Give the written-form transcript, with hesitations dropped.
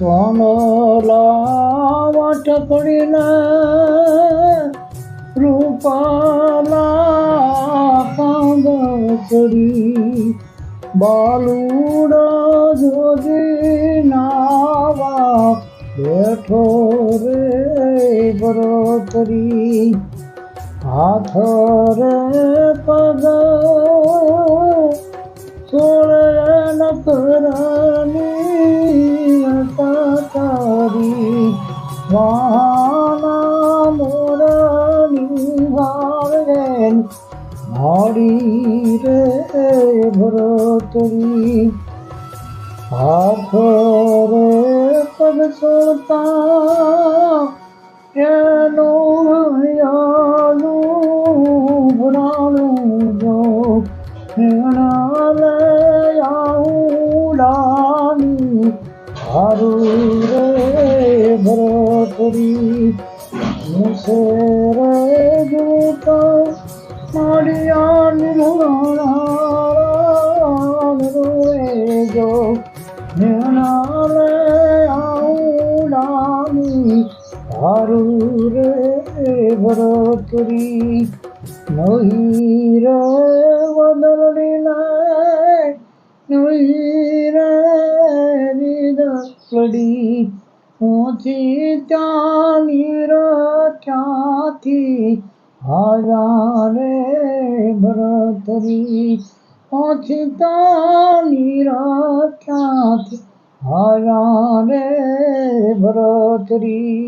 સોનલા વટકડીને રૂપાલા કાંગચડી બાલુડા જોજી નાવા બેઠો રે ભરતરી હાથ રે પગ સોળે નકરની તારી વાના મોરની વાળેન માડી રે ભરતરી હાથ રે પગ સોળતા એનો હૈયાનું ભરાણું જો એના લે આઉડાની હારું રે ભરતરી મુસે રે જોતા માડિયાની ભરાણા રોએ જો એના લે આઉડાની હારું રે ભરતરી નહીં રે વદરડી નાય નહીં રે નિદકડી ઓછી ત્યાંની ક્યાંથી હાજા રે ભરતરી ઓછી ત્યાંની ક્યાંથી હાજા રે ભરતરી.